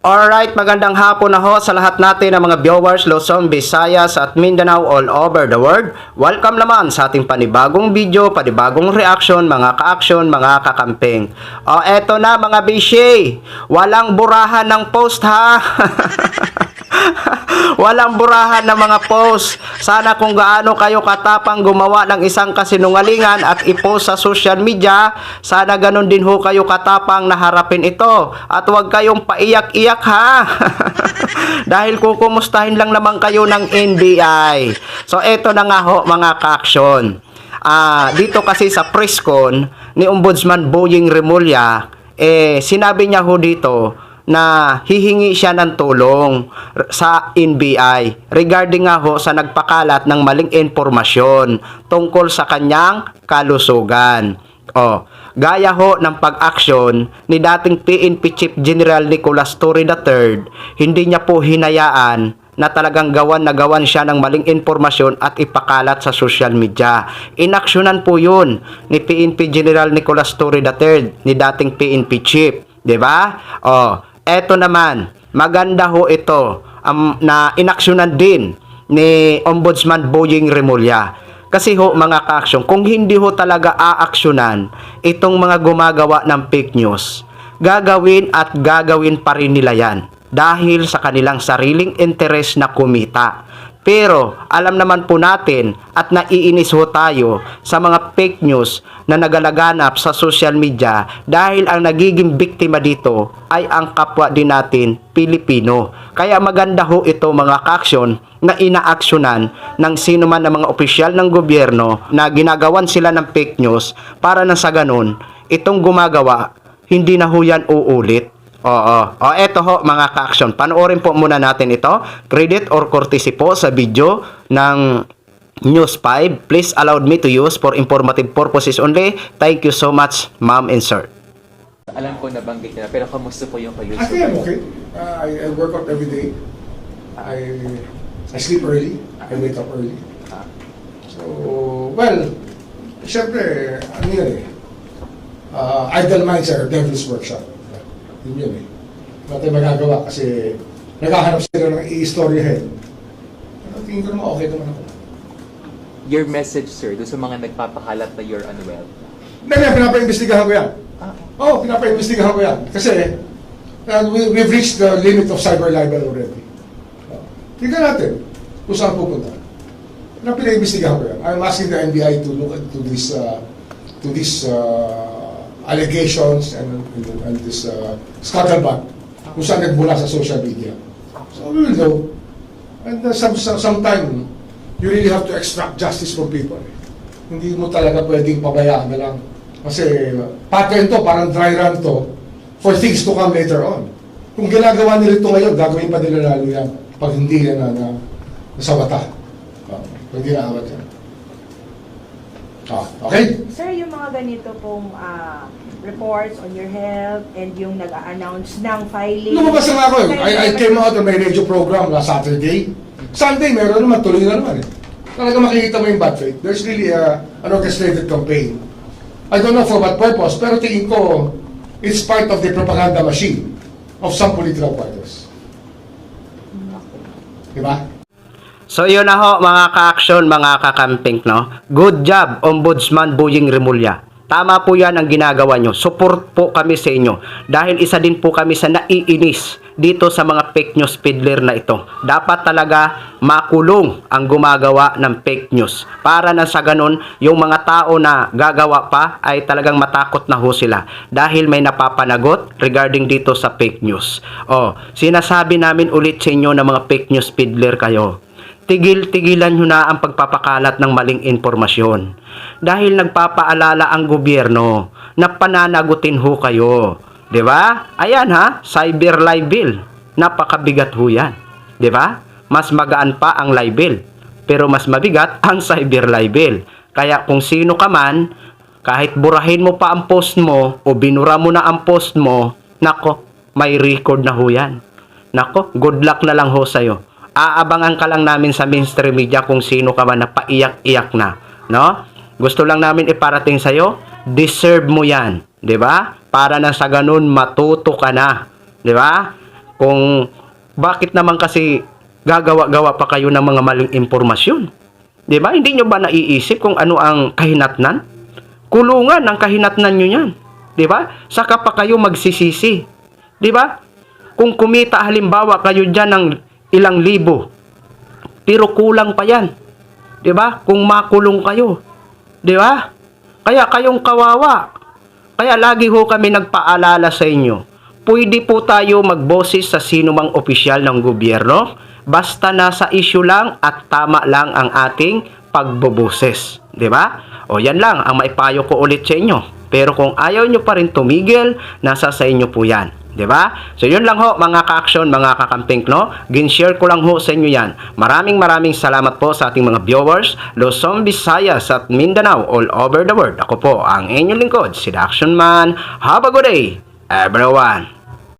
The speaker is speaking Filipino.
Alright, magandang hapon na ho sa lahat natin ng mga viewers Luzon, Visayas at Mindanao all over the world. Welcome naman sa ating panibagong video, panibagong reaction, mga ka-action, mga kakamping. O eto na mga bishi, walang burahan ng post ha. Walang burahan ng mga post. Sana kung gaano kayo katapang gumawa ng isang kasinungalingan at i-post sa social media, sana ganun din ho kayo katapang na harapin ito. At huwag kayong paiyak-iyak ha. Dahil kukumustahin lang naman kayo ng NBI. So eto na nga ho mga ka-action. Dito kasi sa press con ni Ombudsman Boying Remulla, sinabi niya ho dito na hihingi siya ng tulong sa NBI regarding nga ho sa nagpakalat ng maling informasyon tungkol sa kanyang kalusugan. Gaya ho ng pag-aksyon ni dating PNP Chief General Nicolas Torre III, hindi niya po hinayaan na talagang gawan siya ng maling informasyon at ipakalat sa social media. Inaksyonan po yun ni PNP General Nicolas Torre III, ni dating PNP Chief. Diba? Eto naman, maganda ho ito na inaksyonan din ni Ombudsman Boying Remulla. Kasi ho mga ka-aksyon, kung hindi ho talaga aaksyonan itong mga gumagawa ng fake news, gagawin pa rin nila yan dahil sa kanilang sariling interes na kumita. Pero alam naman po natin at naiinis ho tayo sa mga fake news na nagalaganap sa social media dahil ang nagiging biktima dito ay ang kapwa din natin Pilipino. Kaya maganda ho ito mga ka-aksyon na inaaksyonan ng sino man ng mga opisyal ng gobyerno na ginagawan sila ng fake news para na sa ganun itong gumagawa hindi na ho yan uulit. Eto ho mga ka-action. Panoorin po muna natin ito. Credit or courtesy po sa video ng News 5. Please allow me to use for informative purposes only. Thank you so much, ma'am and sir. Alam ko nabanggit nila, pero kamusta po yung kalusugan? I think I'm okay. I work out every day. I sleep early. I wake up early. So, well, syempre, ano yun idle minds are devil's workshop. Yun eh. Wala tayong magagawa kasi naghahanap sila ng i-storyahin. Tingin ko naman okay naman ako. Your message, sir, doon sa mga nagpapakalat na you're unwell? Hindi, pinapa-imbestigahan ko yan. Pinapa-imbestigahan ko yan. Kasi we've reached the limit of cyber libel already. Tingnan natin kung saan pupunta. Pinaimbestigahan ko yan. I'm asking the NBI to look into this allegations and this scuttlebutt kung saan nagmula sa social media. So we will know. And sometime, you really have to extract justice from people. Hindi mo talaga pwedeng pabayaan na lang. Kasi pattern to, parang dry run to for things to come later on. Kung ginagawa nila ito ngayon, gagawin pa nila lalo yan pag hindi na nasawata. Pag ginaawat yan. Okay? Sir, yung mga ganito pong reports on your health and yung nag-a-announce ng filing. Lumabas na ako. I came out on my radio program last Saturday. Sunday, meron naman, tuloy na naman eh. Talaga makikita mo yung bad faith. There's really an orchestrated campaign. I don't know for what purpose, pero tingin ko, it's part of the propaganda machine of some political parties. Diba? So yun na ho mga ka-action, mga kakamping, no? Good job, Ombudsman Boying Remulla. Tama po yan ang ginagawa nyo. Support po kami sa inyo. Dahil isa din po kami sa naiinis dito sa mga fake news peddler na ito. Dapat talaga makulong ang gumagawa ng fake news. Para na sa ganun, yung mga tao na gagawa pa ay talagang matakot na ho sila. Dahil may napapanagot regarding dito sa fake news. Sinasabi namin ulit sa inyo na mga fake news peddler kayo. Tigilan nyo na ang pagpapakalat ng maling informasyon. Dahil nagpapaalala ang gobyerno na pananagutin ho kayo. Diba? Ayan ha, cyber libel. Napakabigat ho yan. Diba? Mas magaan pa ang libel. Pero mas mabigat ang cyber libel. Kaya kung sino ka man, kahit burahin mo pa ang post mo o binura mo na ang post mo, nako, may record na ho yan. Nako, good luck na lang ho sa'yo. Aabangan ka lang namin sa mainstream media kung sino ka man na paiyak-iyak na, no? Gusto lang namin iparating sa iyo, deserve mo 'yan, 'di ba? Para na sa ganun matuto ka na, 'di ba? Kung bakit naman kasi gagawa-gawa pa kayo ng mga maling impormasyon? 'Di ba? Hindi nyo ba naiisip kung ano ang kahinatnan? Kulungan ang kahinatnan nyo yan. 'Di ba? Saka pa kayo magsisisi. 'Di ba? Kung kumita halimbawa kayo diyan ng ilang libo, pero kulang pa yan. 'Di ba? Kung makulong kayo. 'Di ba? Kaya kayong kawawa. Kaya lagi ho kami nagpaalala sa inyo. Pwede po tayo magboses sa sino mang opisyal ng gobyerno, basta nasa issue lang at tama lang ang ating pagboboses. 'Di ba? O yan lang ang maipayo ko ulit sa inyo. Pero kung ayaw nyo pa rin tumigil, nasa sa inyo po yan. 'Di ba? So yun lang ho mga ka-action, mga kakamping, no? Gin-share ko lang ho sa inyo yan. Maraming salamat po sa ating mga viewers, Luzon, Visayas at Mindanao all over the world. Ako po ang inyong lingkod, si The Action Man. Have a good day, everyone.